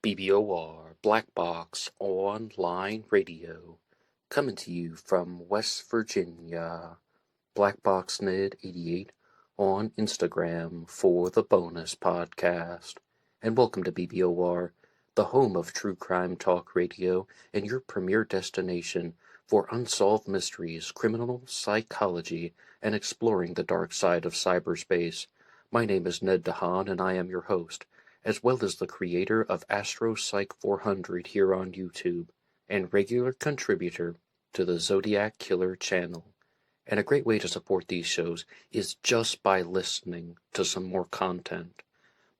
BBOR Black Box Online Radio, coming to you from West Virginia. BlackBoxNid88 on Instagram for the bonus podcast. And welcome to BBOR, the home of true crime talk radio and your premier destination for unsolved mysteries, criminal psychology, and exploring the dark side of cyberspace. My name is Ned DeHaan, and I am your host, as well as the creator of AstroPsych 400 here on YouTube, and regular contributor to the Zodiac Killer channel. And a great way to support these shows is just by listening to some more content.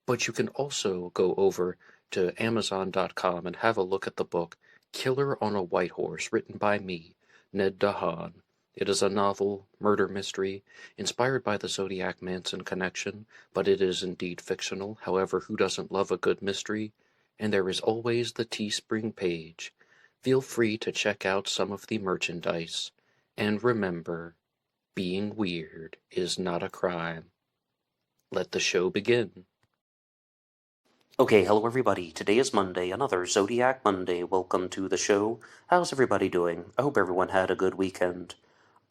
But you can also go over to Amazon.com and have a look at the book Killer on a White Horse, written by me, Ned DeHaan. It is a novel, murder mystery, inspired by the Zodiac Manson connection, but it is indeed fictional. However, who doesn't love a good mystery? And there is always the TeeSpring page. Feel free to check out some of the merchandise. And remember, being weird is not a crime. Let the show begin. Okay, hello everybody. Today is Monday, another Zodiac Monday. Welcome to the show. How's everybody doing? I hope everyone had a good weekend.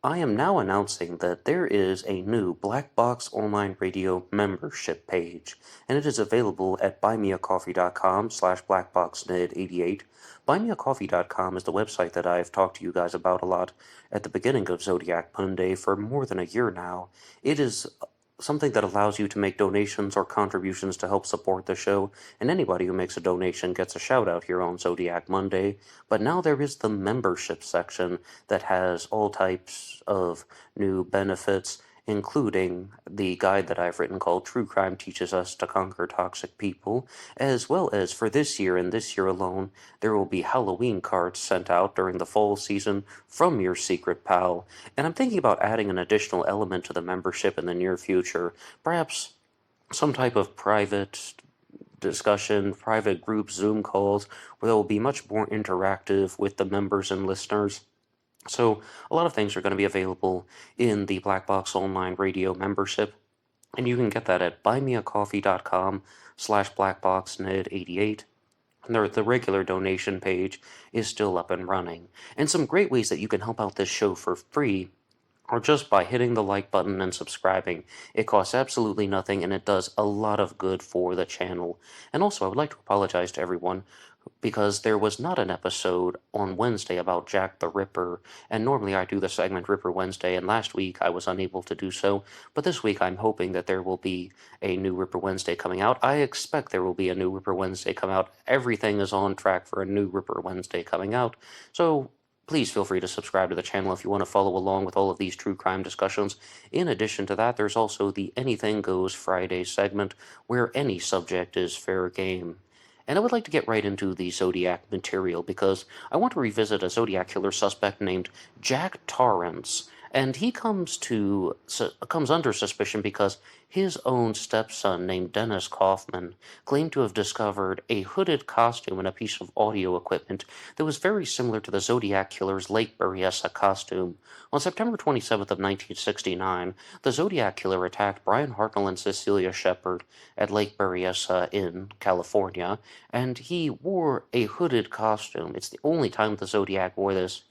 I am now announcing that there is a new Black Box Online Radio membership page, and it is available at BuyMeACoffee.com/BlackBoxNed88. BuyMeACoffee.com is the website that I've talked to you guys about a lot at the beginning of Zodiac Monday for more than a year now. It is something that allows you to make donations or contributions to help support the show, and anybody who makes a donation gets a shout out here on Zodiac Monday. But now there is the membership section that has all types of new benefits, including the guide that I've written called True Crime Teaches Us to Conquer Toxic People, as well as for this year and this year alone, there will be Halloween cards sent out during the fall season from your secret pal. And I'm thinking about adding an additional element to the membership in the near future, perhaps some type of private discussion, private group Zoom calls, where there will be much more interactive with the members and listeners. So a lot of things are going to be available in the Black Box Online Radio membership, and you can get that at buymeacoffee.com/blackboxned88. The regular donation page is still up and running. And some great ways that you can help out this show for free are just by hitting the like button and subscribing. It costs absolutely nothing, and it does a lot of good for the channel. And also, I would like to apologize to everyone because there was not an episode on Wednesday about Jack the Ripper, and normally I do the segment Ripper Wednesday, and last week I was unable to do so, but this week I'm hoping that there will be a new Ripper Wednesday coming out. I expect there will be a new Ripper Wednesday coming out. Everything is on track for a new Ripper Wednesday coming out, so please feel free to subscribe to the channel if you want to follow along with all of these true crime discussions. In addition to that, there's also the Anything Goes Friday segment, where any subject is fair game. And I would like to get right into the Zodiac material because I want to revisit a Zodiac killer suspect named Jack Torrance. And he comes under suspicion because his own stepson, named Dennis Kaufman, claimed to have discovered a hooded costume and a piece of audio equipment that was very similar to the Zodiac killer's Lake Berryessa costume. On September 27th of 1969, the Zodiac killer attacked Brian Hartnell and Cecilia Shepard at Lake Berryessa in California, and he wore a hooded costume. It's the only time the Zodiac wore this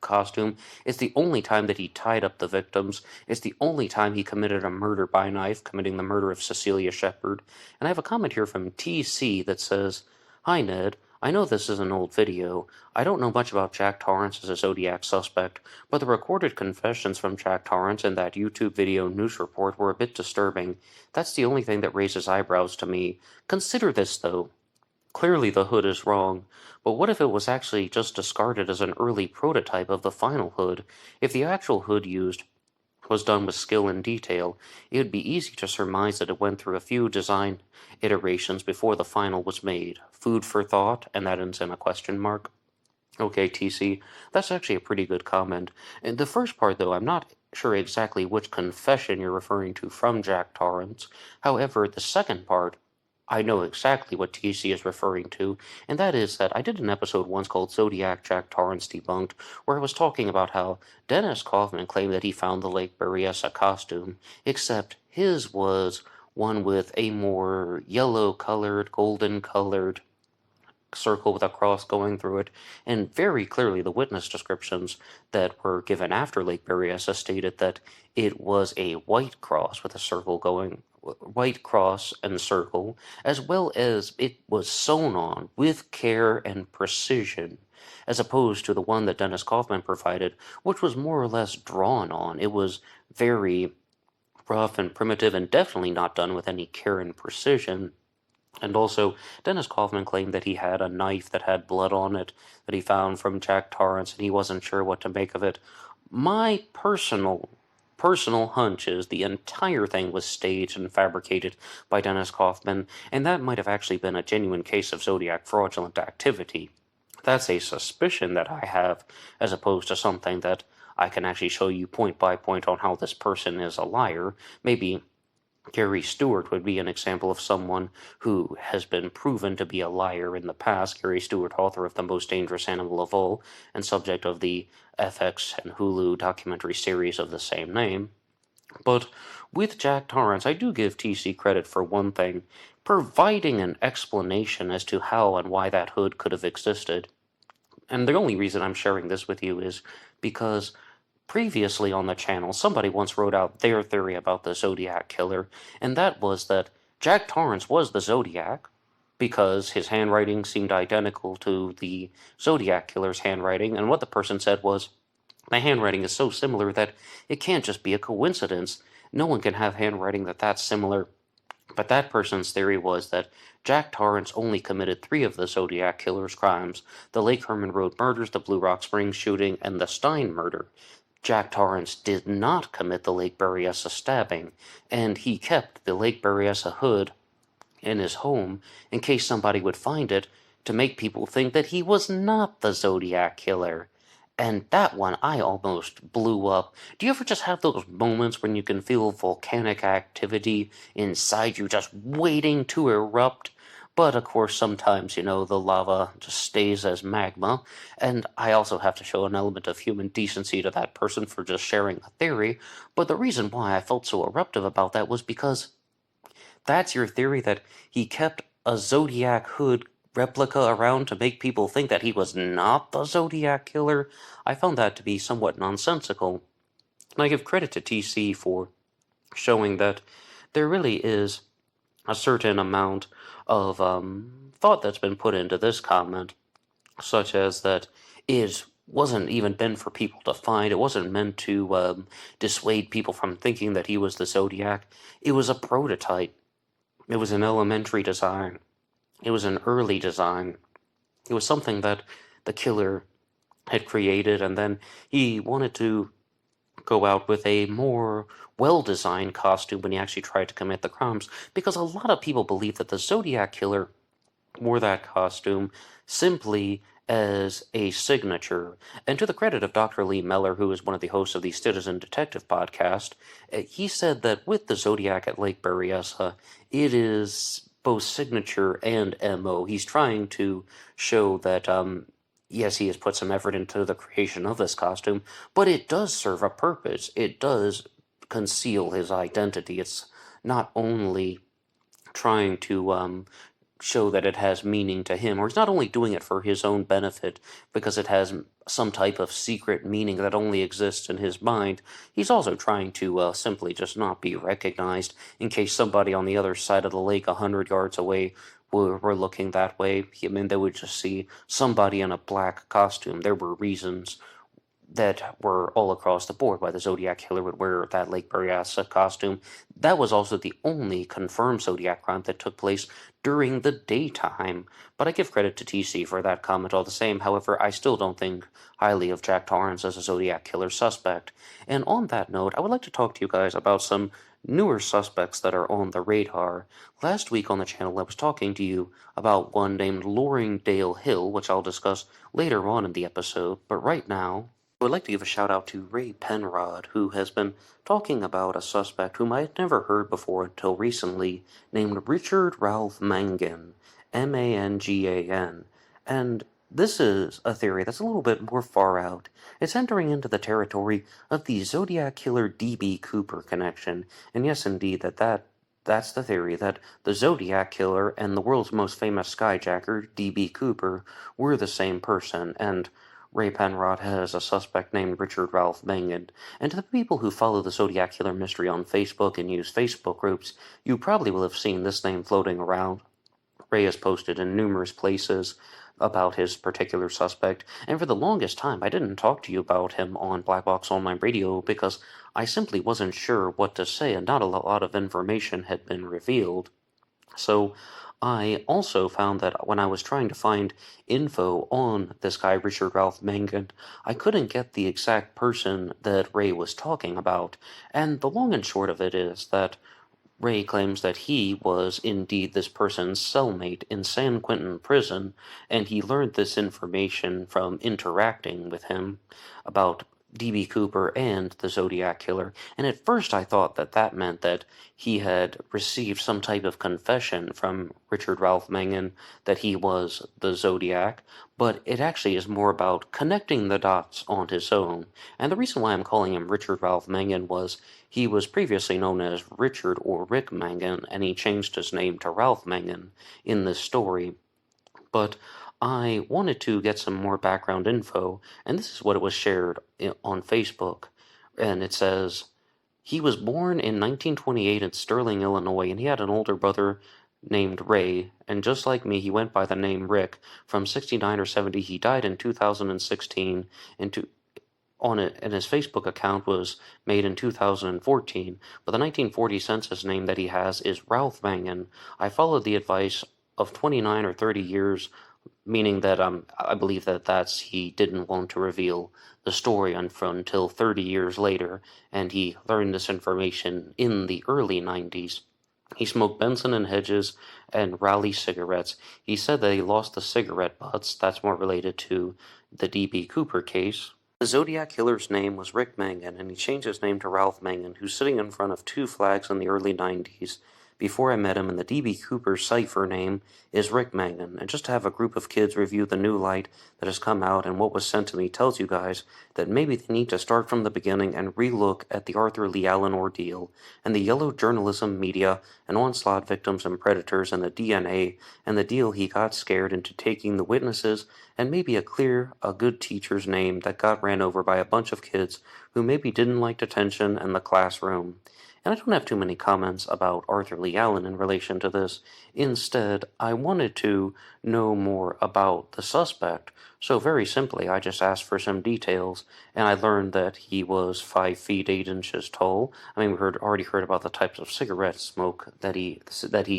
costume. It's the only time that he tied up the victims. It's the only time he committed a murder by knife, committing the murder of Cecilia Shepard. And I have a comment here from TC that says, "Hi Ned, I know this is an old video. I don't know much about Jack Torrance as a Zodiac suspect, but the recorded confessions from Jack Torrance in that YouTube video news report were a bit disturbing. That's the only thing that raises eyebrows to me. Consider this though. Clearly the hood is wrong, but what if it was actually just discarded as an early prototype of the final hood? If the actual hood used was done with skill and detail, it would be easy to surmise that it went through a few design iterations before the final was made. Food for thought," and that ends in a question mark. Okay, TC, that's actually a pretty good comment. And the first part, though, I'm not sure exactly which confession you're referring to from Jack Torrance. However, the second part, I know exactly what TC is referring to, and that is that I did an episode once called Zodiac Jack Torrance Debunked, where I was talking about how Dennis Kaufman claimed that he found the Lake Berryessa costume, except his was one with a more yellow-colored, golden-colored circle with a cross going through it, and very clearly the witness descriptions that were given after Lake Berryessa stated that it was a white cross with a circle going, white cross and circle, as well as it was sewn on with care and precision, as opposed to the one that Dennis Kaufman provided, which was more or less drawn on. It was very rough and primitive and definitely not done with any care and precision. And also, Dennis Kaufman claimed that he had a knife that had blood on it that he found from Jack Torrance, and he wasn't sure what to make of it. My personal hunch is the entire thing was staged and fabricated by Dennis Kaufman, and that might have actually been a genuine case of Zodiac fraudulent activity. That's a suspicion that I have, as opposed to something that I can actually show you point by point on how this person is a liar. Maybe Gary Stewart would be an example of someone who has been proven to be a liar in the past. Gary Stewart, author of The Most Dangerous Animal of All, and subject of the FX and Hulu documentary series of the same name. But with Jack Torrance, I do give TC credit for one thing, providing an explanation as to how and why that hood could have existed. And the only reason I'm sharing this with you is because previously on the channel, somebody once wrote out their theory about the Zodiac Killer, and that was that Jack Torrance was the Zodiac, because his handwriting seemed identical to the Zodiac Killer's handwriting, and what the person said was, my handwriting is so similar that it can't just be a coincidence. No one can have handwriting that's similar. But that person's theory was that Jack Torrance only committed 3 of the Zodiac Killer's crimes: the Lake Herman Road murders, the Blue Rock Springs shooting, and the Stein murder. Jack Torrance did not commit the Lake Berryessa stabbing, and he kept the Lake Berryessa hood in his home in case somebody would find it to make people think that he was not the Zodiac Killer. And that one I almost blew up. Do you ever just have those moments when you can feel volcanic activity inside you just waiting to erupt? But of course, sometimes, the lava just stays as magma. And I also have to show an element of human decency to that person for just sharing a theory. But the reason why I felt so eruptive about that was because that's your theory, that he kept a Zodiac hood replica around to make people think that he was not the Zodiac Killer. I found that to be somewhat nonsensical. And I give credit to TC for showing that there really is a certain amount of thought that's been put into this comment, such as that it wasn't even meant for people to find. It wasn't meant to dissuade people from thinking that he was the Zodiac. It was a prototype. It was an elementary design. It was an early design. It was something that the killer had created, and then he wanted to go out with a more well-designed costume when he actually tried to commit the crimes, because a lot of people believe that the Zodiac Killer wore that costume simply as a signature. And to the credit of Dr. Lee Meller, who is one of the hosts of the Citizen Detective podcast, he said that with the Zodiac at Lake Berryessa, it is both signature and MO. He's trying to show that, yes, he has put some effort into the creation of this costume, but it does serve a purpose. It does conceal his identity. It's not only trying to show that it has meaning to him, or he's not only doing it for his own benefit because it has some type of secret meaning that only exists in his mind. He's also trying to simply just not be recognized in case somebody on the other side of the lake 100 yards away were looking that way. I mean, they would just see somebody in a black costume. There were reasons that were all across the board why the Zodiac Killer would wear that Lake Berryessa costume. That was also the only confirmed Zodiac crime that took place during the daytime. But I give credit to TC for that comment all the same. However, I still don't think highly of Jack Torrance as a Zodiac Killer suspect. And on that note, I would like to talk to you guys about some newer suspects that are on the radar. Last week on the channel, I was talking to you about one named Loringdale Hill, which I'll discuss later on in the episode. But right now, I would like to give a shout out to Ray Penrod, who has been talking about a suspect whom I had never heard before until recently, named Richard Ralph Mangan, Mangan. And this is a theory that's a little bit more far out. It's entering into the territory of the Zodiac Killer D.B. Cooper connection, and yes, indeed, that That's the theory, that the Zodiac Killer and the world's most famous skyjacker, D.B. Cooper, were the same person, and Ray Penrod has a suspect named Richard Ralph Mangan. And to the people who follow the Zodiac Killer mystery on Facebook and use Facebook groups, you probably will have seen this name floating around. Ray has posted in numerous places about his particular suspect, and for the longest time I didn't talk to you about him on BlackBoxOnlineRadio because I simply wasn't sure what to say and not a lot of information had been revealed. So I also found that when I was trying to find info on this guy, Richard Ralph Mangan, I couldn't get the exact person that Ray was talking about, and the long and short of it is that Ray claims that he was indeed this person's cellmate in San Quentin prison, and he learned this information from interacting with him about D.B. Cooper and the Zodiac Killer. And at first I thought that that meant that he had received some type of confession from Richard Ralph Mangan that he was the Zodiac, but it actually is more about connecting the dots on his own. And the reason why I'm calling him Richard Ralph Mangan was he was previously known as Richard or Rick Mangan, and he changed his name to Ralph Mangan in this story. But I wanted to get some more background info, and this is what it was shared on Facebook. And it says, he was born in 1928 in Sterling, Illinois, and he had an older brother named Ray, and just like me, he went by the name Rick. From 69 or 70, he died in 2016, and his Facebook account was made in 2014, but the 1940 census name that he has is Ralph Mangan. I followed the advice of 29 or 30 years, meaning that I believe that he didn't want to reveal the story until 30 years later, and he learned this information in the early 90s. He smoked Benson and Hedges and Raleigh cigarettes. He said that he lost the cigarette butts. That's more related to the D.B. Cooper case. The Zodiac Killer's name was Rick Mangan, and he changed his name to Ralph Mangan, who's sitting in front of two flags in the early 90s. Before I met him, and the D.B. Cooper cipher name is Rick Mangan. And just to have a group of kids review the new light that has come out and what was sent to me tells you guys that maybe they need to start from the beginning and relook at the Arthur Lee Allen ordeal, and the yellow journalism media and onslaught victims and predators and the DNA and the deal he got scared into taking the witnesses and maybe a good teacher's name that got ran over by a bunch of kids who maybe didn't like detention and the classroom. And I don't have too many comments about Arthur Lee Allen in relation to this. Instead, I wanted to know more about the suspect. So very simply, I just asked for some details, and I learned that he was 5 feet 8 inches tall. I mean, already heard about the types of cigarette smoke that he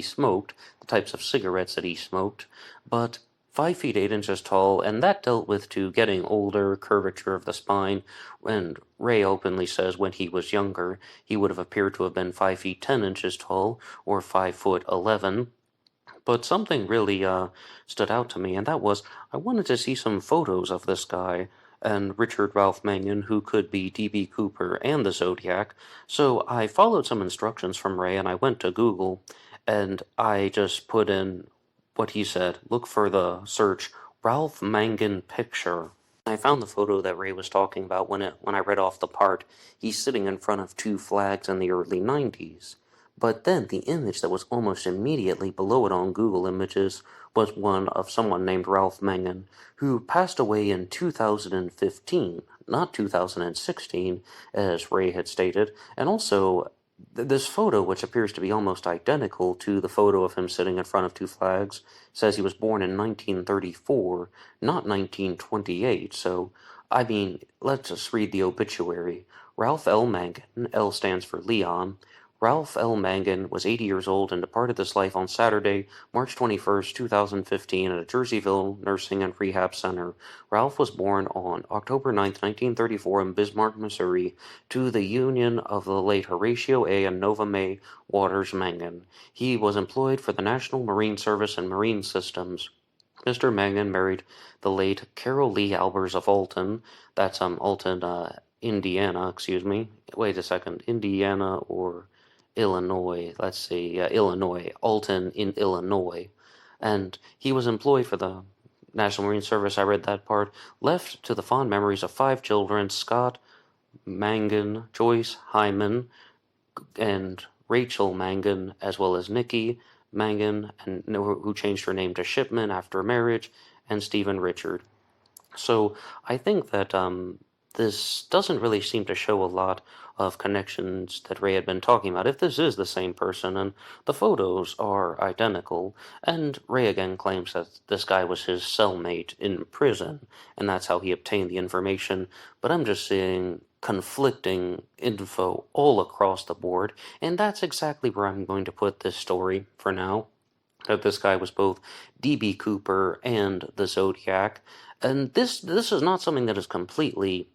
smoked, the types of cigarettes that he smoked, but 5 feet 8 inches tall, and that dealt with to getting older, curvature of the spine, and Ray openly says when he was younger, he would have appeared to have been 5 feet 10 inches tall, or 5 foot 11. But something really stood out to me, and that was I wanted to see some photos of this guy and Richard Ralph Mangan, who could be D.B. Cooper and the Zodiac. So I followed some instructions from Ray, and I went to Google, and I just put in what he said. Look for the search Ralph Mangan picture. I found the photo that Ray was talking about when I read off the part. He's sitting in front of two flags in the early 90s. But then the image that was almost immediately below it on Google Images was one of someone named Ralph Mangan, who passed away in 2015, not 2016, as Ray had stated, and also this photo, which appears to be almost identical to the photo of him sitting in front of two flags, says he was born in 1934, not 1928. So, I mean, let's just read the obituary. Ralph L. Mangan, L stands for Leon. Ralph L. Mangan was 80 years old and departed this life on Saturday, March 21st, 2015, at a Jerseyville Nursing and Rehab Center. Ralph was born on October 9th, 1934 in Bismarck, Missouri, to the union of the late Horatio A. and Nova Mae Waters Mangan. He was employed for the National Marine Service and Marine Systems. Mr. Mangan married the late Carol Lee Albers of Alton. That's Alton, Indiana, excuse me. Wait a second, Indiana or Illinois, let's see, Illinois, Alton in Illinois, and he was employed for the National Marine Service. I read that part. Left to the fond memories of 5 children, Scott, Mangan, Joyce, Hyman, and Rachel Mangan, as well as Nikki Mangan, and who changed her name to Shipman after marriage, and Stephen Richard. So I think that this doesn't really seem to show a lot of connections that Ray had been talking about. If this is the same person and the photos are identical, and Ray again claims that this guy was his cellmate in prison, and that's how he obtained the information, but I'm just seeing conflicting info all across the board, and that's exactly where I'm going to put this story for now. That this guy was both D.B. Cooper and the Zodiac, and this is not something that is completely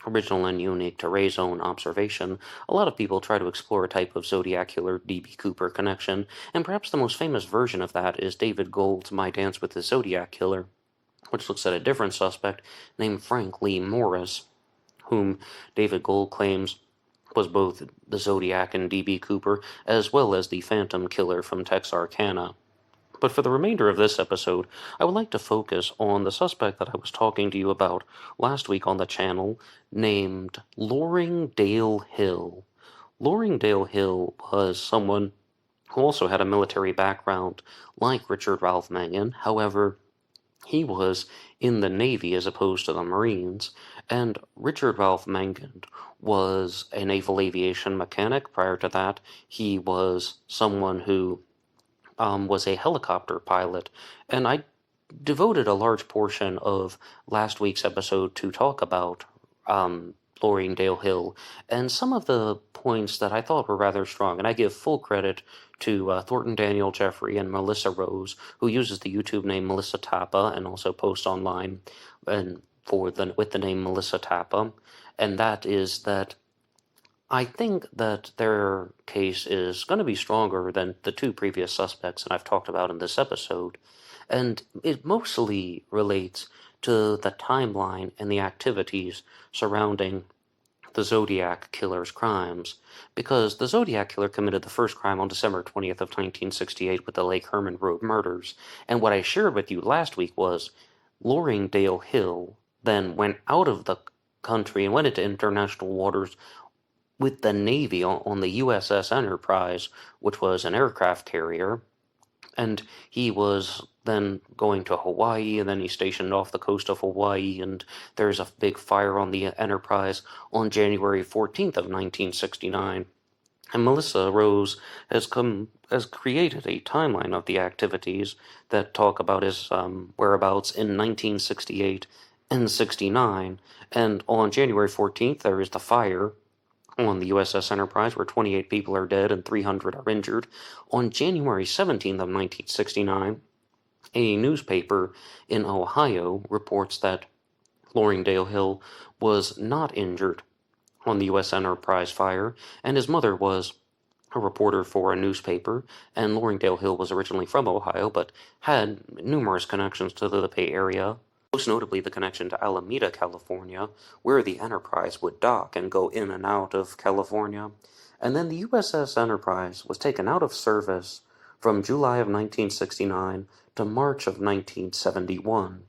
original and unique to Ray's own observation. A lot of people try to explore a type of Zodiac Killer D.B. Cooper connection, and perhaps the most famous version of that is David Gold's My Dance with the Zodiac Killer, which looks at a different suspect named Frank Lee Morris, whom David Gold claims was both the Zodiac and D.B. Cooper, as well as the Phantom Killer from Texarkana. But for the remainder of this episode, I would like to focus on the suspect that I was talking to you about last week on the channel, named Loring Dale Hill. Loring Dale Hill was someone who also had a military background, like Richard Ralph Mangan. However, he was in the Navy as opposed to the Marines, and Richard Ralph Mangan was a naval aviation mechanic. Prior to that, he was someone who was a helicopter pilot, and I devoted a large portion of last week's episode to talk about Loring Dale Hill, and some of the points that I thought were rather strong, and I give full credit to Thornton Daniel Jeffrey and Melissa Rose, who uses the YouTube name Melissa Tappa and also posts online and with the name Melissa Tappa, and that is that I think that their case is going to be stronger than the two previous suspects that I've talked about in this episode, and it mostly relates to the timeline and the activities surrounding the Zodiac Killer's crimes, because the Zodiac Killer committed the first crime on December 20th of 1968 with the Lake Herman Road murders, and what I shared with you last week was Loring Dale Hill then went out of the country and went into international waters with the Navy on the USS Enterprise, which was an aircraft carrier, and he was then going to Hawaii, and then he's stationed off the coast of Hawaii, and there's a big fire on the Enterprise on January 14th of 1969. And Melissa Rose has created a timeline of the activities that talk about his whereabouts in 1968 and 69, and on January 14th there is the fire on the USS Enterprise, where 28 people are dead and 300 are injured. On January 17th of 1969, a newspaper in Ohio reports that Loring Dale Hill was not injured on the U.S. Enterprise fire, and his mother was a reporter for a newspaper, and Loring Dale Hill was originally from Ohio, but had numerous connections to the Bay Area, most notably the connection to Alameda, California, where the Enterprise would dock and go in and out of California. And then the USS Enterprise was taken out of service from July of 1969 to March of 1971.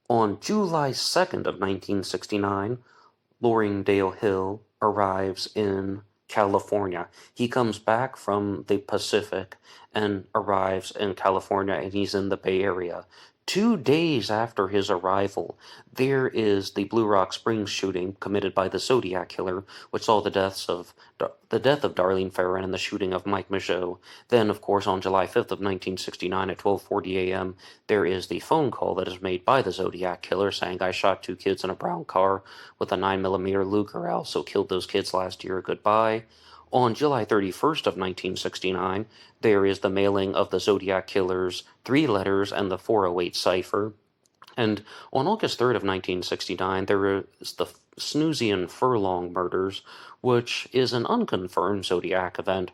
On July 2nd of 1969, Loring Dale Hill arrives in California. He comes back from the Pacific and arrives in California, and he's in the Bay Area. 2 days after his arrival, there is the Blue Rock Springs shooting committed by the Zodiac Killer, which saw the death of Darlene Ferrin and the shooting of Mike Michaud. Then, of course, on July 5th of 1969 at 12:40 a.m., there is the phone call that is made by the Zodiac Killer saying, "I shot 2 kids in a brown car with a 9mm Luger. I also killed those kids last year. Goodbye." On July 31st of 1969, there is the mailing of the Zodiac Killer's 3 letters and the 408 cipher. And on August 3rd of 1969, there is the Snoozian Furlong murders, which is an unconfirmed Zodiac event,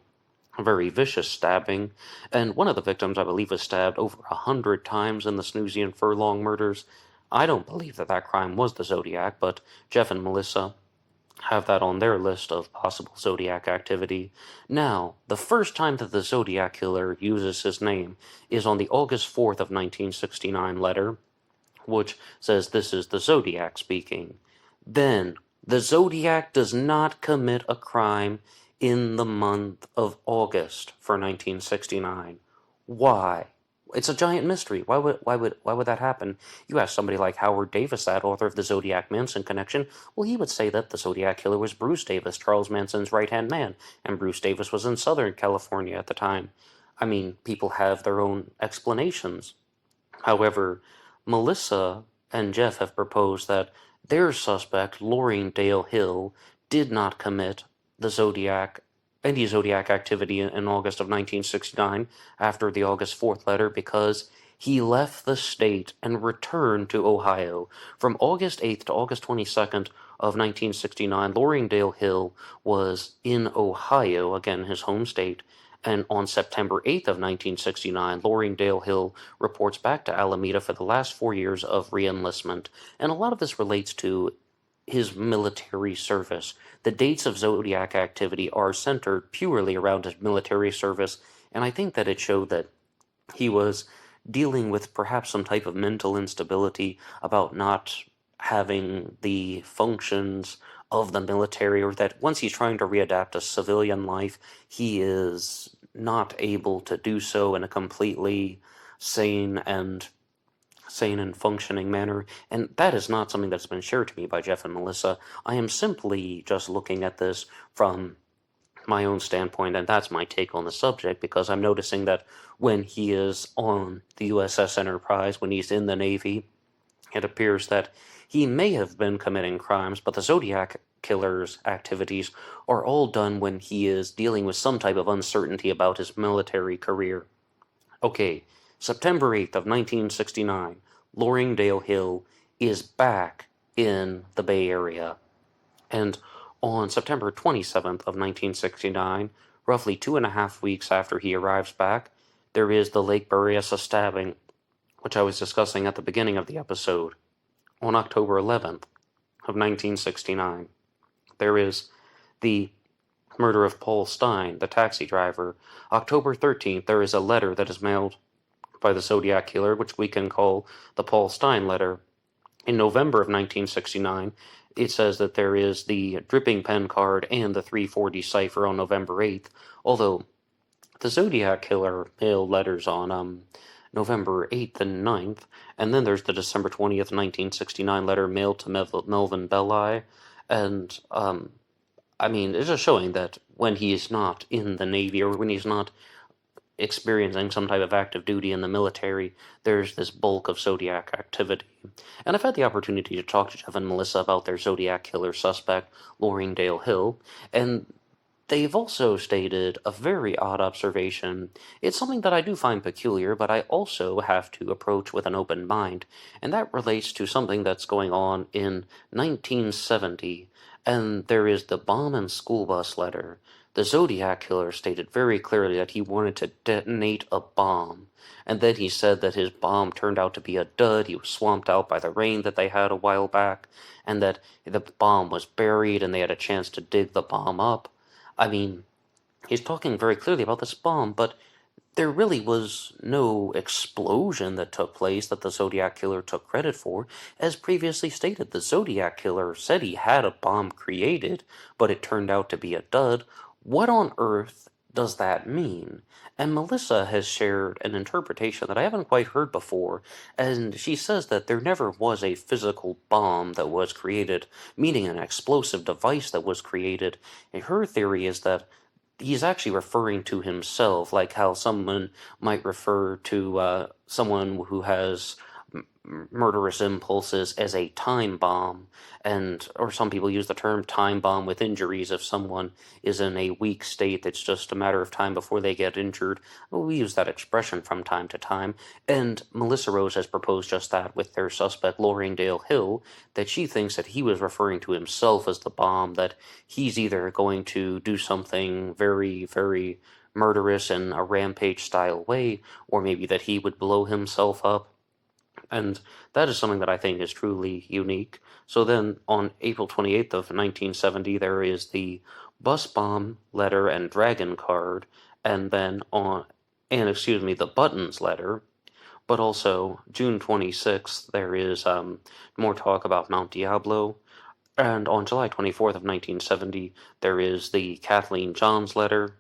a very vicious stabbing, and one of the victims, I believe, was stabbed over 100 times in the Snoozian Furlong murders. I don't believe that crime was the Zodiac, but Jeff and Melissa have that on their list of possible Zodiac activity. Now, the first time that the Zodiac Killer uses his name is on the August 4th of 1969 letter, which says this is the Zodiac speaking. Then, the Zodiac does not commit a crime in the month of August for 1969. Why? It's a giant mystery. Why would that happen? You ask somebody like Howard Davis, that author of the Zodiac Manson connection, well, he would say that the Zodiac killer was Bruce Davis, Charles Manson's right-hand man, and Bruce Davis was in Southern California at the time. I mean, people have their own explanations. However, Melissa and Jeff have proposed that their suspect, Laureen Dale Hill, did not commit the any Zodiac activity in August of 1969 after the August 4th letter because he left the state and returned to Ohio. From August 8th to August 22nd of 1969, Laureen Dale Hill was in Ohio, again his home state, and on September 8th of 1969, Laureen Dale Hill reports back to Alameda for the last 4 years of reenlistment, and a lot of this relates to his military service. The dates of Zodiac activity are centered purely around his military service, and I think that it showed that he was dealing with perhaps some type of mental instability about not having the functions of the military, or that once he's trying to readapt to civilian life, he is not able to do so in a completely sane and functioning manner, and that is not something that's been shared to me by Jeff and Melissa. I am simply just looking at this from my own standpoint, and that's my take on the subject, because I'm noticing that when he is on the USS Enterprise, when he's in the Navy, it appears that he may have been committing crimes, but the Zodiac killer's activities are all done when he is dealing with some type of uncertainty about his military career. Okay, September 8th of 1969, Laureen Dale Hill is back in the Bay Area. And on September 27th of 1969, roughly 2.5 weeks after he arrives back, there is the Lake Berryessa stabbing, which I was discussing at the beginning of the episode. On October 11th of 1969, there is the murder of Paul Stein, the taxi driver. October 13th, there is a letter that is mailed by the Zodiac killer, which we can call the Paul Stein letter. In November of 1969, it says that there is the dripping pen card and the 340 cipher on November 8th, although the Zodiac killer mailed letters on November 8th and 9th, and then there's the December 20th, 1969 letter mailed to Melvin Belli, and I mean, it's just showing that when he is not in the Navy, or when he's not experiencing some type of active duty in the military, there's this bulk of Zodiac activity. And I've had the opportunity to talk to Jeff and Melissa about their Zodiac killer suspect, Laureen Dale Hill, and they've also stated a very odd observation. It's something that I do find peculiar, but I also have to approach with an open mind, and that relates to something that's going on in 1970, and there is the bomb and school bus letter. The Zodiac killer stated very clearly that he wanted to detonate a bomb, and then he said that his bomb turned out to be a dud. He was swamped out by the rain that they had a while back, and that the bomb was buried and they had a chance to dig the bomb up. I mean, he's talking very clearly about this bomb, but there really was no explosion that took place that the Zodiac killer took credit for. As previously stated, the Zodiac killer said he had a bomb created, but it turned out to be a dud. What on earth does that mean? And Melissa has shared an interpretation that I haven't quite heard before, and she says that there never was a physical bomb that was created, meaning an explosive device that was created. And her theory is that he's actually referring to himself, like how someone might refer to someone who has murderous impulses as a time bomb, or some people use the term time bomb with injuries if someone is in a weak state that's just a matter of time before they get injured. We use that expression from time to time, and Melissa Rose has proposed just that with their suspect Laureen Dale Hill, that she thinks that he was referring to himself as the bomb, that he's either going to do something very, very murderous in a rampage style way, or maybe that he would blow himself up. And that is something that I think is truly unique. So then on April 28th of 1970, there is the bus bomb letter and dragon card, and then the buttons letter. But also June 26th, there is more talk about Mount Diablo. And on July 24th of 1970, there is the Kathleen Johns letter.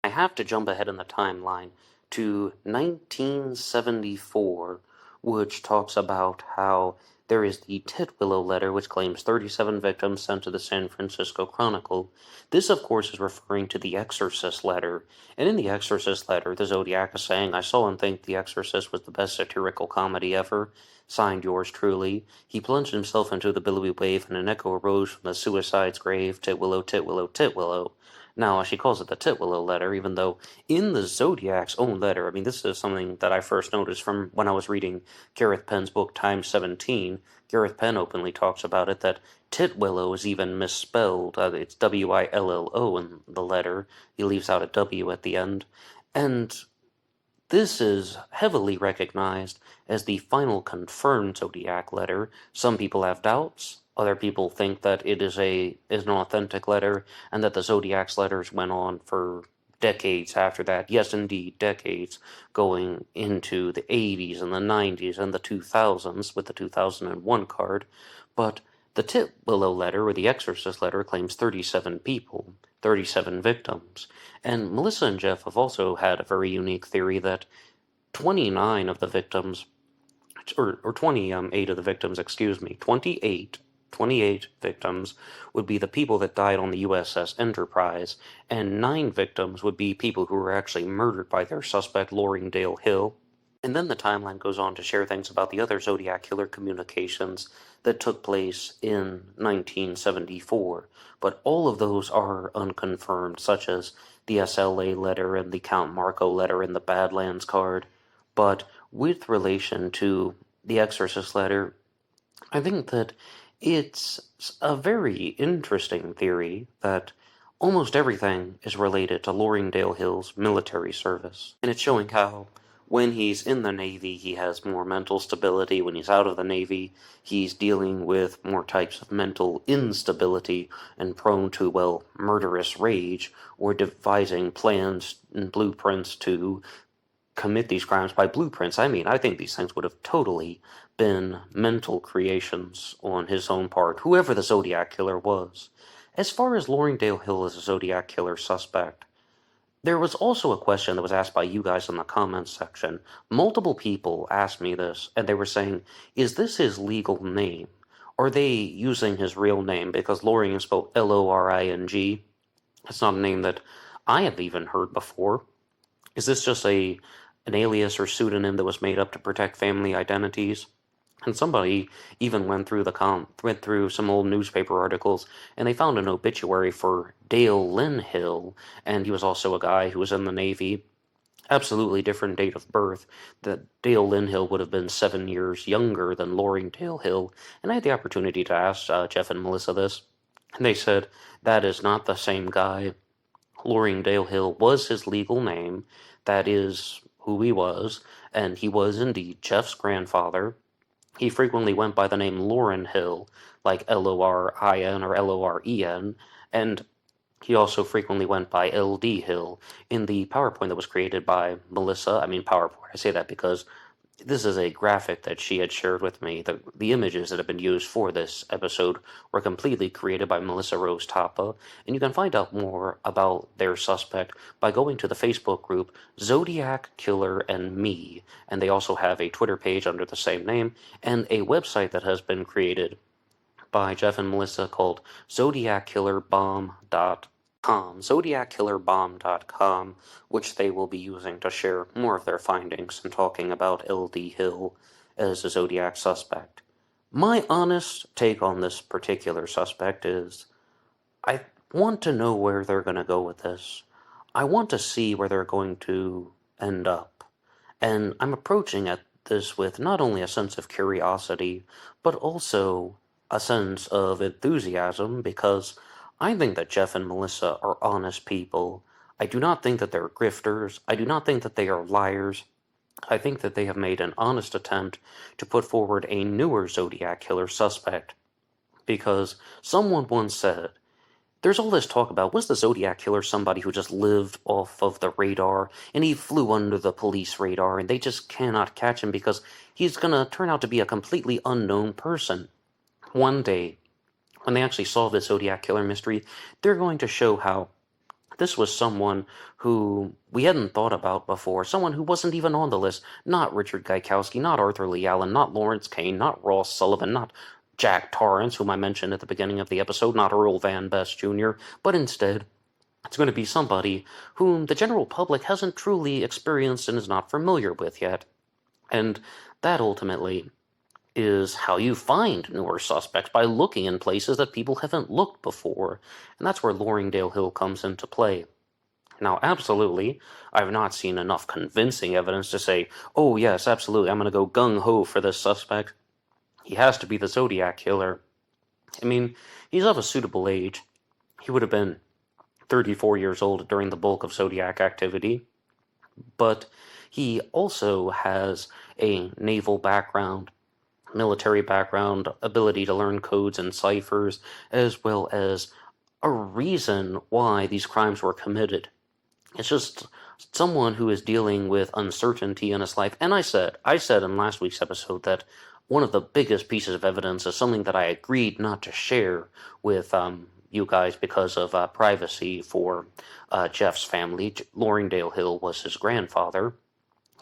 I have to jump ahead in the timeline to 1974, which talks about how there is the Titwillow letter, which claims 37 victims sent to the San Francisco Chronicle. This, of course, is referring to the Exorcist letter. And in the Exorcist letter, the Zodiac is saying, I saw and think The Exorcist was the best satirical comedy ever. Signed, yours truly. He plunged himself into the billowy wave, and an echo arose from the suicide's grave. Titwillow, Titwillow, Titwillow. Now, she calls it the Titwillow letter, even though in the Zodiac's own letter, I mean, this is something that I first noticed from when I was reading Gareth Penn's book, Time 17. Gareth Penn openly talks about it, that Titwillow is even misspelled. It's Willo in the letter. He leaves out a W at the end. And this is heavily recognized as the final confirmed Zodiac letter. Some people have doubts. Other people think that it is an authentic letter, and that the Zodiac's letters went on for decades after that. Yes, indeed, decades, going into the 80s and the 90s and the 2000s with the 2001 card. But the Titwillow letter, or the Exorcist letter, claims 37 people, 37 victims. And Melissa and Jeff have also had a very unique theory that 29 of the victims, or 28 of the victims, 28 victims would be the people that died on the USS Enterprise, and 9 victims would be people who were actually murdered by their suspect, Loringdale Hill. And then the timeline goes on to share things about the other Zodiac Killer communications that took place in 1974, but all of those are unconfirmed, such as the SLA letter and the Count Marco letter and the Badlands card. But with relation to the Exorcist letter, I think that it's a very interesting theory that almost everything is related to Loringdale Hill's military service. And it's showing how when he's in the Navy, he has more mental stability. When he's out of the Navy, he's dealing with more types of mental instability and prone to, well, murderous rage, or devising plans and blueprints to commit these crimes. By blueprints, I mean, I think these things would have totally been mental creations on his own part, whoever the Zodiac Killer was. As far as Loringdale Hill as a Zodiac Killer suspect, there was also a question that was asked by you guys in the comments section. Multiple people asked me this, and they were saying, is this his legal name? Are they using his real name? Because Loring is spelled Loring. It's not a name that I have even heard before. Is this just an alias or pseudonym that was made up to protect family identities? And somebody even went through some old newspaper articles, and they found an obituary for Dale Lynn Hill, and he was also a guy who was in the Navy. Absolutely different date of birth. That Dale Lynn Hill would have been 7 years younger than Loringdale Hill, and I had the opportunity to ask Jeff and Melissa this, and they said that is not the same guy. Loringdale Hill was his legal name. That is who he was, and he was indeed Jeff's grandfather. He frequently went by the name Loren Hill, like Lorin or Loren, and he also frequently went by LD Hill. In the PowerPoint that was created by Melissa, PowerPoint, I say that because this is a graphic that she had shared with me. The images that have been used for this episode were completely created by Melissa Rose Tapa, and you can find out more about their suspect by going to the Facebook group Zodiac Killer and Me, and they also have a Twitter page under the same name, and a website that has been created by Jeff and Melissa called zodiackillerbomb.com, which they will be using to share more of their findings and talking about LD Hill as a Zodiac suspect. My honest take on this particular suspect is, I want to know where they're going to go with this. I want to see where they're going to end up. And I'm approaching at this with not only a sense of curiosity, but also a sense of enthusiasm, because I think that Jeff and Melissa are honest people. I do not think that they're grifters. I do not think that they are liars. I think that they have made an honest attempt to put forward a newer Zodiac Killer suspect. Because someone once said, there's all this talk about, was the Zodiac Killer somebody who just lived off of the radar, and he flew under the police radar, and they just cannot catch him because he's going to turn out to be a completely unknown person. One day, when they actually solve the Zodiac Killer mystery, they're going to show how this was someone who we hadn't thought about before, someone who wasn't even on the list. Not Richard Gaikowski, not Arthur Lee Allen, not Lawrence Kane, not Ross Sullivan, not Jack Torrance, whom I mentioned at the beginning of the episode, not Earl Van Best Jr., but instead, it's going to be somebody whom the general public hasn't truly experienced and is not familiar with yet. And that ultimately is how you find newer suspects, by looking in places that people haven't looked before. And that's where Loringdale Hill comes into play. Now, absolutely, I've not seen enough convincing evidence to say, oh yes, absolutely, I'm going to go gung-ho for this suspect. He has to be the Zodiac Killer. I mean, he's of a suitable age. He would have been 34 years old during the bulk of Zodiac activity. But he also has a naval background, military background, ability to learn codes and ciphers, as well as a reason why these crimes were committed. It's just someone who is dealing with uncertainty in his life. And I said in last week's episode that one of the biggest pieces of evidence is something that I agreed not to share with you guys because of privacy for Jeff's family. Loringdale Hill was his grandfather.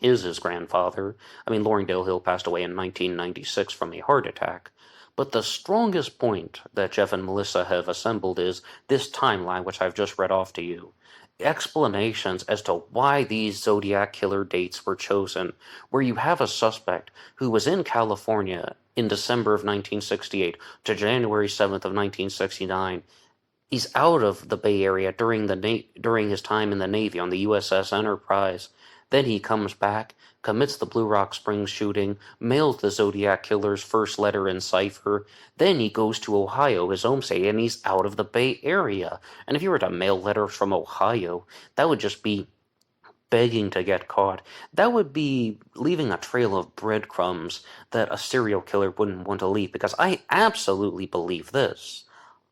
Is his grandfather. I mean, Loringdale Hill passed away in 1996 from a heart attack. But the strongest point that Jeff and Melissa have assembled is this timeline, which I've just read off to you. Explanations as to why these Zodiac Killer dates were chosen, where you have a suspect who was in California in December of 1968 to January 7th of 1969. He's out of the Bay Area during his time in the Navy on the USS Enterprise. Then he comes back, commits the Blue Rock Springs shooting, mails the Zodiac Killer's first letter in cipher. Then he goes to Ohio, his home state, and he's out of the Bay Area. And if you were to mail letters from Ohio, that would just be begging to get caught. That would be leaving a trail of breadcrumbs that a serial killer wouldn't want to leave, because I absolutely believe this.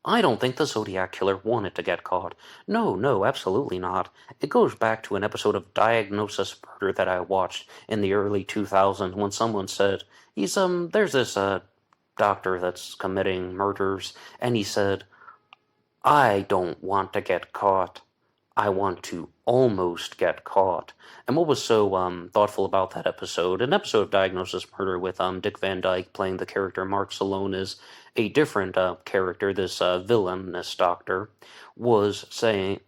I don't think the Zodiac Killer wanted to get caught. No, absolutely not. It goes back to an episode of Diagnosis Murder that I watched in the early 2000s when someone said, there's this doctor that's committing murders, and he said, I don't want to get caught. I want to almost get caught. And what was so thoughtful about that episode, an episode of Diagnosis Murder with Dick Van Dyke playing the character Mark Salone as a different character, this villainous doctor, was saying,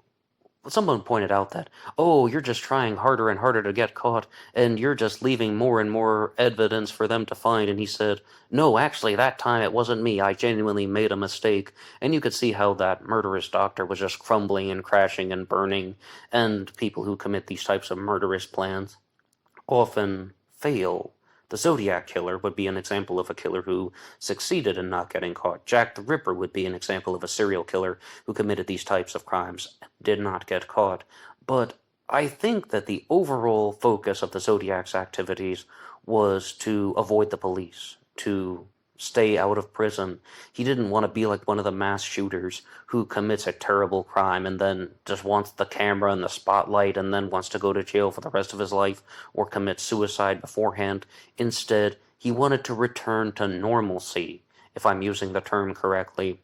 someone pointed out that, oh, you're just trying harder and harder to get caught, and you're just leaving more and more evidence for them to find. And he said, no, actually, that time it wasn't me. I genuinely made a mistake. And you could see how that murderous doctor was just crumbling and crashing and burning, and people who commit these types of murderous plans often fail. The Zodiac Killer would be an example of a killer who succeeded in not getting caught. Jack the Ripper would be an example of a serial killer who committed these types of crimes, did not get caught. But I think that the overall focus of the Zodiac's activities was to avoid the police, to stay out of prison. He didn't want to be like one of the mass shooters who commits a terrible crime and then just wants the camera and the spotlight and then wants to go to jail for the rest of his life or commit suicide beforehand. Instead, he wanted to return to normalcy, if I'm using the term correctly,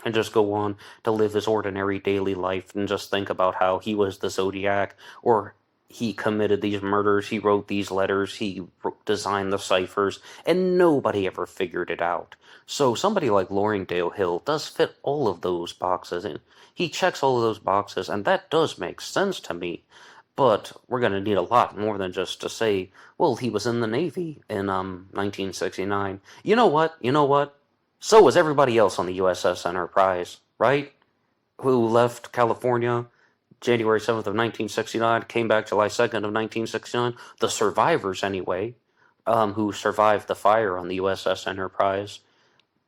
and just go on to live his ordinary daily life and just think about how he was the Zodiac, or he committed these murders, he wrote these letters, he designed the ciphers, and nobody ever figured it out. So somebody like Loringdale Hill does fit all of those boxes, and he checks all of those boxes, and that does make sense to me. But we're going to need a lot more than just to say, well, he was in the Navy in 1969. You know what? So was everybody else on the USS Enterprise, right? Who left California January 7th of 1969, came back July 2nd of 1969. The survivors, anyway, who survived the fire on the USS Enterprise.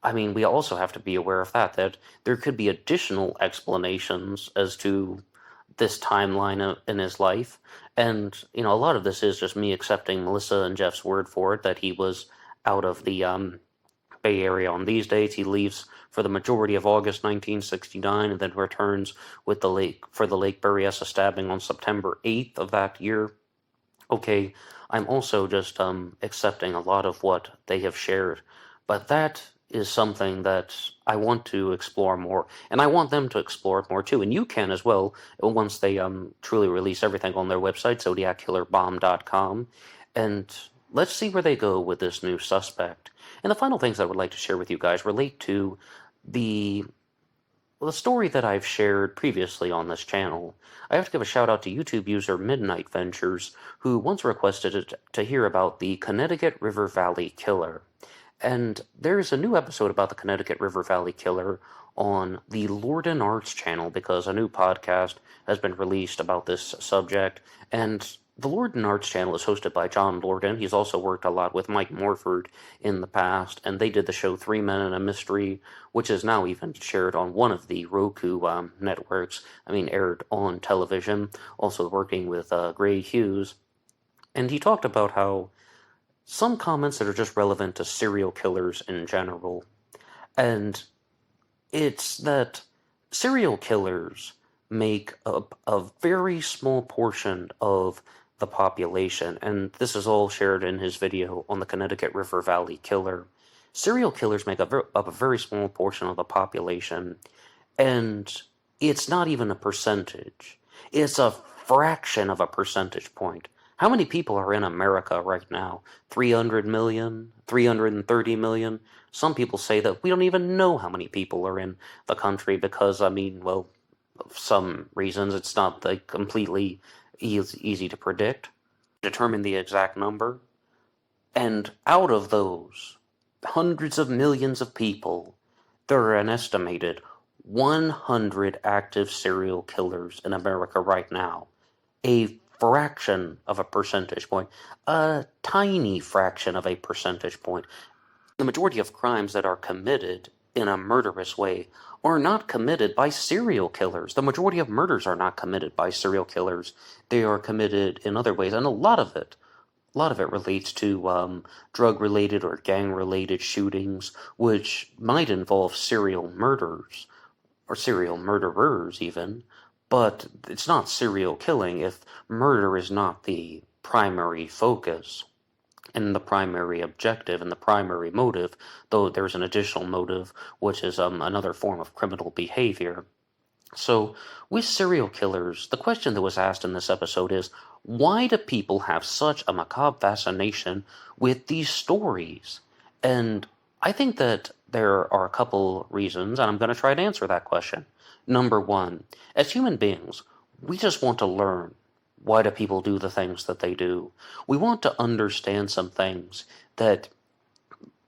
I mean, we also have to be aware of that there could be additional explanations as to this timeline in his life. And, a lot of this is just me accepting Melissa and Jeff's word for it, that he was out of the Bay Area on these dates. He leaves for the majority of August 1969 and then returns for the Lake Berryessa stabbing on September 8th of that year. Okay, I'm also just accepting a lot of what they have shared, but that is something that I want to explore more, and I want them to explore it more too. And you can as well once they truly release everything on their website, ZodiacKillerBomb.com, and let's see where they go with this new suspect. And the final things I would like to share with you guys relate to the the story that I've shared previously on this channel. I have to give a shout out to YouTube user Midnight Ventures, who once requested to hear about the Connecticut River Valley Killer. And there's a new episode about the Connecticut River Valley Killer on the Lord and Arts channel because a new podcast has been released about this subject. And the Lord and Arts channel is hosted by John Lorden. He's also worked a lot with Mike Morford in the past, and they did the show 3 Men and a Mystery, which is now even shared on one of the Roku networks. Aired on television, also working with Gray Hughes. And he talked about how some comments that are just relevant to serial killers in general. And it's that serial killers make a very small portion of the population, and this is all shared in his video on the Connecticut River Valley Killer. Serial killers make up a very small portion of the population, and it's not even a percentage. It's a fraction of a percentage point. How many people are in America right now? 300 million? 330 million? Some people say that we don't even know how many people are in the country because, of some reasons it's not completely easy to predict, determine the exact number. And out of those hundreds of millions of people, there are an estimated 100 active serial killers in America right now. A fraction of a percentage point, a tiny fraction of a percentage point. The majority of crimes that are committed in a murderous way are not committed by serial killers. The majority of murders are not committed by serial killers. They are committed in other ways, and a lot of it relates to drug-related or gang-related shootings, which might involve serial murders, or serial murderers even, but it's not serial killing if murder is not the primary focus and the primary objective and the primary motive, though there's an additional motive, which is another form of criminal behavior. So, with serial killers, the question that was asked in this episode is, why do people have such a macabre fascination with these stories? And I think that there are a couple reasons, and I'm going to try to answer that question. Number one, as human beings, we just want to learn. Why do people do the things that they do? We want to understand some things that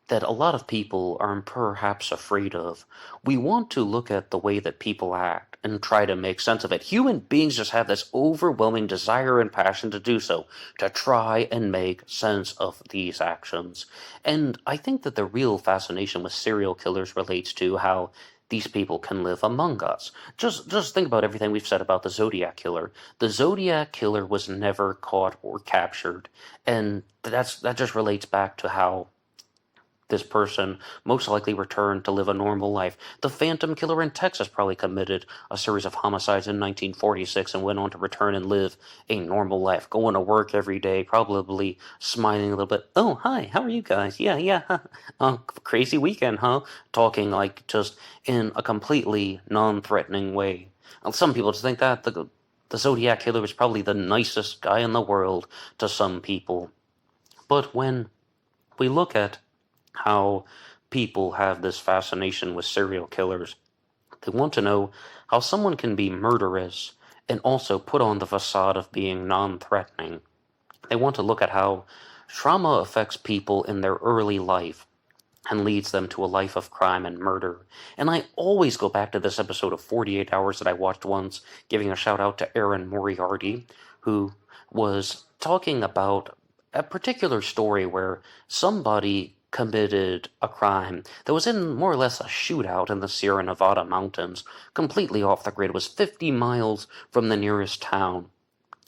a lot of people are perhaps afraid of. We want to look at the way that people act and try to make sense of it. Human beings just have this overwhelming desire and passion to do so, to try and make sense of these actions. And I think that the real fascination with serial killers relates to how these people can live among us. Just think about everything we've said about the Zodiac Killer. The Zodiac Killer was never caught or captured, and that just relates back to how this person most likely returned to live a normal life. The Phantom Killer in Texas probably committed a series of homicides in 1946 and went on to return and live a normal life, going to work every day, probably smiling a little bit. Oh, hi, how are you guys? Yeah. Crazy weekend, huh? Talking like just in a completely non-threatening way. And some people just think that the Zodiac Killer was probably the nicest guy in the world to some people. But when we look at how people have this fascination with serial killers, they want to know how someone can be murderous and also put on the facade of being non-threatening. They want to look at how trauma affects people in their early life and leads them to a life of crime and murder. And I always go back to this episode of 48 Hours that I watched once, giving a shout out to Aaron Moriarty, who was talking about a particular story where somebody committed a crime that was in more or less a shootout in the Sierra Nevada mountains, completely off the grid. It was 50 miles from the nearest town.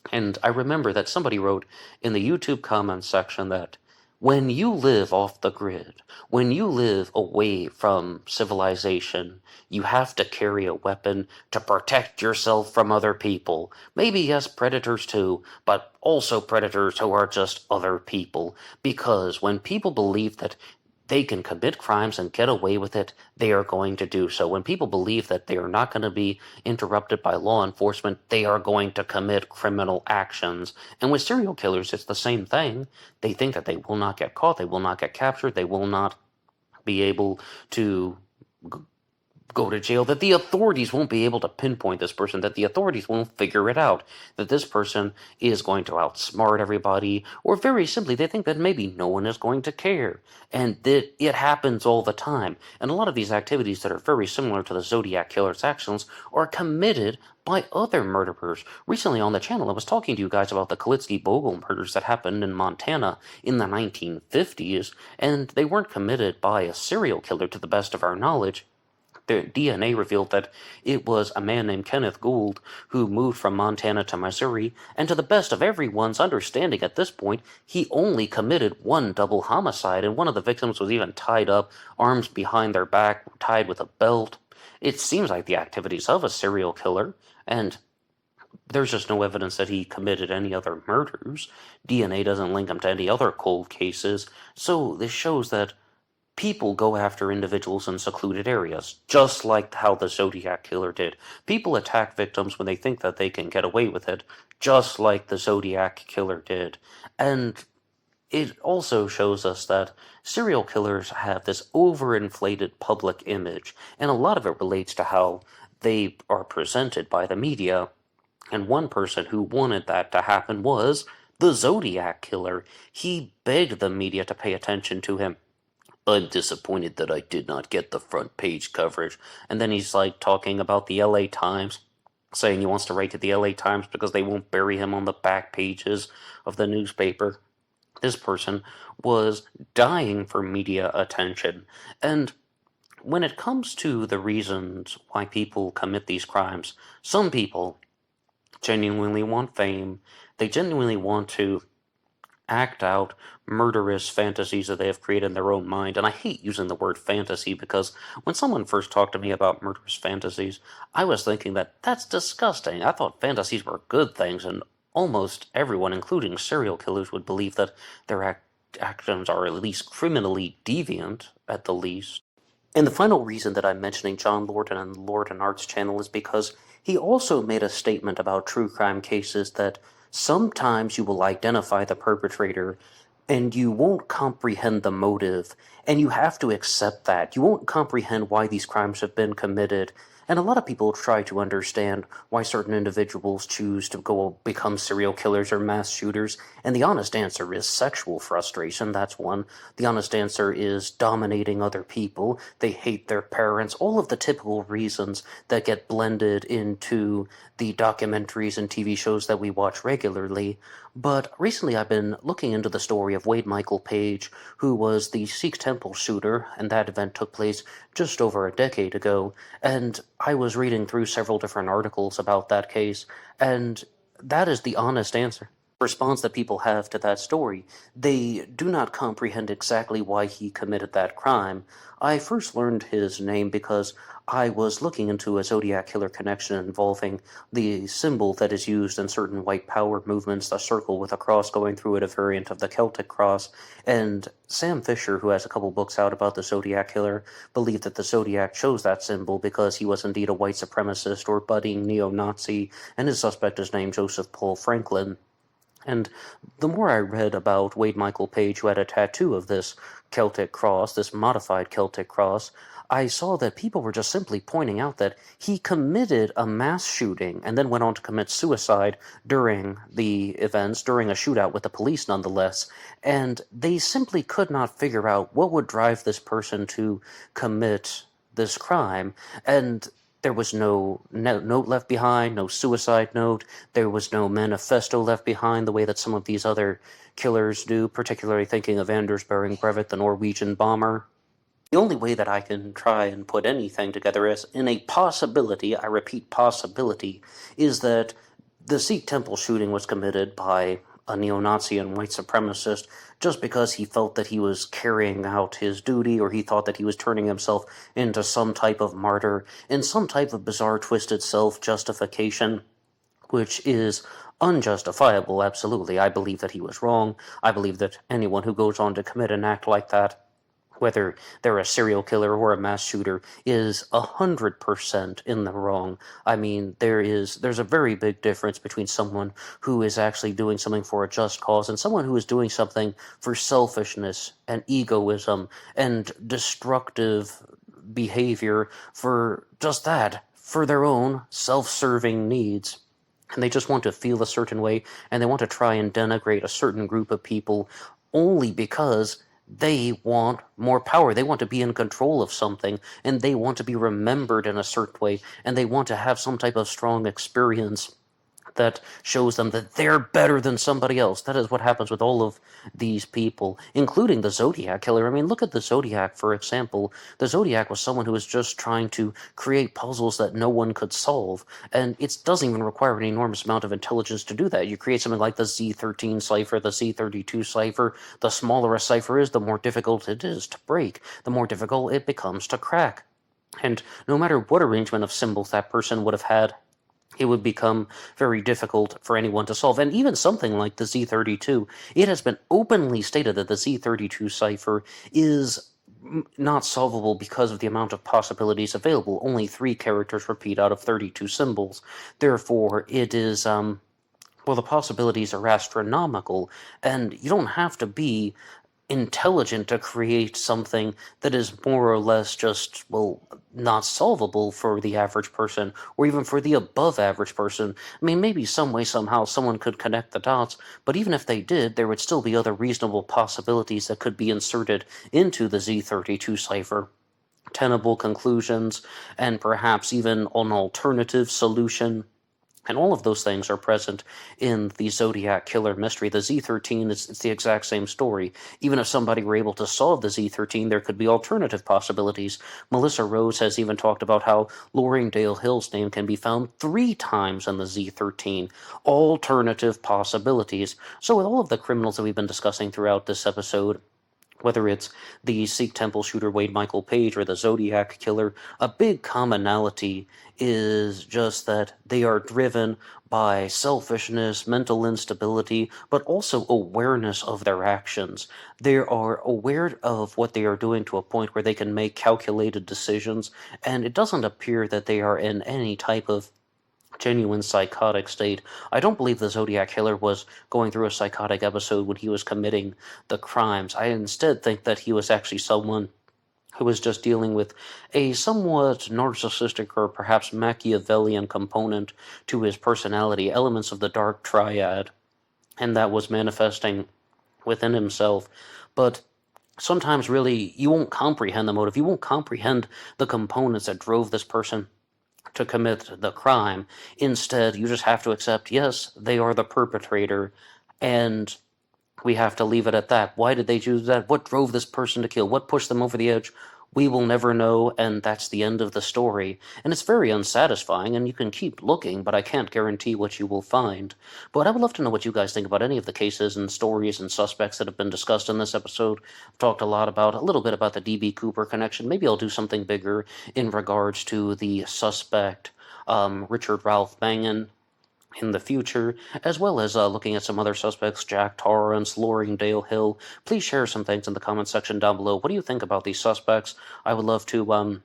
And I remember that somebody wrote in the YouTube comments section that when you live off the grid, when you live away from civilization, you have to carry a weapon to protect yourself from other people. Maybe, yes, predators too, but also predators who are just other people. Because when people believe that they can commit crimes and get away with it, they are going to do so. When people believe that they are not going to be interrupted by law enforcement, they are going to commit criminal actions. And with serial killers, it's the same thing. They think that they will not get caught, they will not get captured, they will not be able to go to jail, that the authorities won't be able to pinpoint this person, that the authorities won't figure it out, that this person is going to outsmart everybody, or very simply, they think that maybe no one is going to care, and that it happens all the time. And a lot of these activities that are very similar to the Zodiac Killer's actions are committed by other murderers. Recently on the channel, I was talking to you guys about the Kalitsky-Bogle murders that happened in Montana in the 1950s, and they weren't committed by a serial killer to the best of our knowledge. The DNA revealed that it was a man named Kenneth Gould who moved from Montana to Missouri, and to the best of everyone's understanding at this point, he only committed one double homicide, and one of the victims was even tied up, arms behind their back, tied with a belt. It seems like the activities of a serial killer, and there's just no evidence that he committed any other murders. DNA doesn't link him to any other cold cases, so this shows that people go after individuals in secluded areas, just like how the Zodiac Killer did. People attack victims when they think that they can get away with it, just like the Zodiac Killer did. And it also shows us that serial killers have this overinflated public image, and a lot of it relates to how they are presented by the media. And one person who wanted that to happen was the Zodiac Killer. He begged the media to pay attention to him. "I'm disappointed that I did not get the front page coverage." And then he's like talking about the LA Times, saying he wants to write to the LA Times because they won't bury him on the back pages of the newspaper. This person was dying for media attention. And when it comes to the reasons why people commit these crimes, some people genuinely want fame. They genuinely want to act out murderous fantasies that they have created in their own mind. And I hate using the word fantasy because when someone first talked to me about murderous fantasies, I was thinking that that's disgusting. I thought fantasies were good things, and almost everyone, including serial killers, would believe that their actions are at least criminally deviant, at the least. And the final reason that I'm mentioning John Lorton and the Lorton Arts channel is because he also made a statement about true crime cases that sometimes you will identify the perpetrator and you won't comprehend the motive, and you have to accept that. You won't comprehend why these crimes have been committed. And a lot of people try to understand why certain individuals choose to go become serial killers or mass shooters, and the honest answer is sexual frustration. That's one. The honest answer is dominating other people. They hate their parents. All of the typical reasons that get blended into the documentaries and TV shows that we watch regularly. But recently I've been looking into the story of Wade Michael Page, who was the Sikh temple shooter, and that event took place just over a decade ago, and I was reading through several different articles about that case, and that is the honest answer. Response that people have to that story. They do not comprehend exactly why he committed that crime. I first learned his name because I was looking into a Zodiac Killer connection involving the symbol that is used in certain white power movements, the circle with a cross going through it, a variant of the Celtic cross. And Sam Fisher, who has a couple books out about the Zodiac Killer, believed that the Zodiac chose that symbol because he was indeed a white supremacist or budding neo-Nazi, and his suspect is named Joseph Paul Franklin. And the more I read about Wade Michael Page, who had a tattoo of this Celtic cross, this modified Celtic cross, I saw that people were just simply pointing out that he committed a mass shooting and then went on to commit suicide during the events, during a shootout with the police nonetheless, and they simply could not figure out what would drive this person to commit this crime. And there was no note left behind, no suicide note. There was no manifesto left behind the way that some of these other killers do, particularly thinking of Anders Behring Breivik, the Norwegian bomber. The only way that I can try and put anything together is in a possibility, I repeat possibility, is that the Sikh temple shooting was committed by a neo-Nazi and white supremacist just because he felt that he was carrying out his duty, or he thought that he was turning himself into some type of martyr, in some type of bizarre twisted self-justification, which is unjustifiable, absolutely. I believe that he was wrong. I believe that anyone who goes on to commit an act like that whether they're a serial killer or a mass shooter, is 100% in the wrong. I mean, there's a very big difference between someone who is actually doing something for a just cause and someone who is doing something for selfishness and egoism and destructive behavior for just that, for their own self-serving needs. And they just want to feel a certain way, and they want to try and denigrate a certain group of people only because they want more power. They want to be in control of something, and they want to be remembered in a certain way, and they want to have some type of strong experience that shows them that they're better than somebody else. That is what happens with all of these people, including the Zodiac killer. I mean, look at the Zodiac, for example. The Zodiac was someone who was just trying to create puzzles that no one could solve, and it doesn't even require an enormous amount of intelligence to do that. You create something like the Z13 cipher, the Z32 cipher. The smaller a cipher is, the more difficult it is to break, the more difficult it becomes to crack. And no matter what arrangement of symbols that person would have had, it would become very difficult for anyone to solve. And even something like the Z32, it has been openly stated that the Z32 cipher is not solvable because of the amount of possibilities available. Only 3 characters repeat out of 32 symbols. Therefore, it is, well, the possibilities are astronomical, and you don't have to be intelligent to create something that is more or less just, well, not solvable for the average person, or even for the above average person. I mean, maybe some way, somehow, someone could connect the dots, but even if they did, there would still be other reasonable possibilities that could be inserted into the Z32 cipher. Tenable conclusions, and perhaps even an alternative solution. And all of those things are present in the Zodiac Killer mystery. The Z13 it's the exact same story. Even if somebody were able to solve the Z13, there could be alternative possibilities. Melissa Rose has even talked about how Loring Dale Hill's name can be found 3 times in the Z13. Alternative possibilities. So with all of the criminals that we've been discussing throughout this episode, whether it's the Sikh temple shooter Wade Michael Page or the Zodiac killer, a big commonality is just that they are driven by selfishness, mental instability, but also awareness of their actions. They are aware of what they are doing to a point where they can make calculated decisions, and it doesn't appear that they are in any type of genuine psychotic state. I don't believe the Zodiac Killer was going through a psychotic episode when he was committing the crimes. I instead think that he was actually someone who was just dealing with a somewhat narcissistic or perhaps Machiavellian component to his personality, elements of the dark triad, and that was manifesting within himself. But sometimes really you won't comprehend the motive. You won't comprehend the components that drove this person to commit the crime. Instead, you just have to accept, yes, they are the perpetrator, and we have to leave it at that. Why did they choose that? What drove this person to kill? What pushed them over the edge? We will never know, and that's the end of the story. And it's very unsatisfying, and you can keep looking, but I can't guarantee what you will find. But I would love to know what you guys think about any of the cases and stories and suspects that have been discussed in this episode. I've talked a little bit about the D.B. Cooper connection. Maybe I'll do something bigger in regards to the suspect, Richard Ralph Mangan, in the future, as well as looking at some other suspects, Jack Torrance, Loring Dale Hill. Please share some things in the comment section down below. What do you think about these suspects? I would love to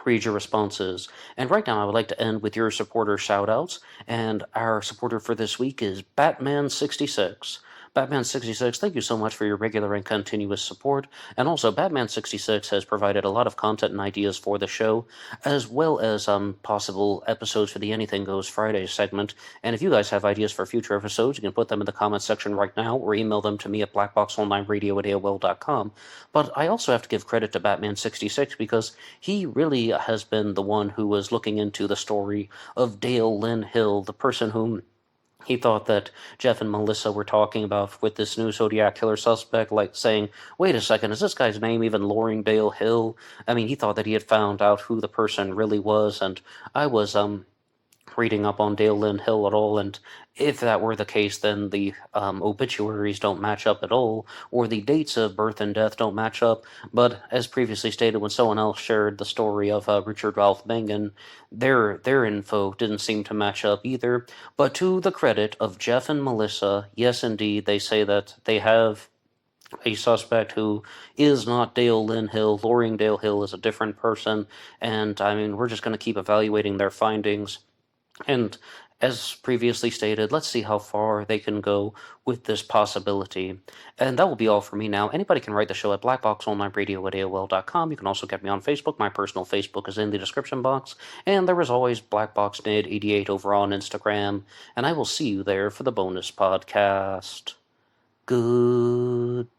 read your responses. And right now I would like to end with your supporter shoutouts, and our supporter for this week is Batman66. Batman66, thank you so much for your regular and continuous support. And also, Batman66 has provided a lot of content and ideas for the show, as well as possible episodes for the Anything Goes Friday segment. And if you guys have ideas for future episodes, you can put them in the comments section right now, or email them to me at BlackBoxOnlineRadio@AOL.com. But I also have to give credit to Batman66 because he really has been the one who was looking into the story of Dale Lynn Hill, the person whom he thought that Jeff and Melissa were talking about with this new Zodiac Killer suspect, like saying, wait a second, is this guy's name even Loring Dale Hill? I mean, he thought that he had found out who the person really was, and I was, reading up on Dale Lynn Hill at all, and if that were the case, then the obituaries don't match up at all, or the dates of birth and death don't match up. But as previously stated, when someone else shared the story of Richard Ralph Mangan, their info didn't seem to match up either. But to the credit of Jeff and Melissa, yes, indeed, they say that they have a suspect who is not Dale Lynn Hill. Loring Dale Hill is a different person, and I mean, we're just going to keep evaluating their findings. And as previously stated, let's see how far they can go with this possibility. And that will be all for me now. Anybody can write the show at BlackBoxOnlineRadio at AOL.com. You can also get me on Facebook. My personal Facebook is in the description box. And there is always BlackBoxMid88 over on Instagram. And I will see you there for the bonus podcast. Goodbye.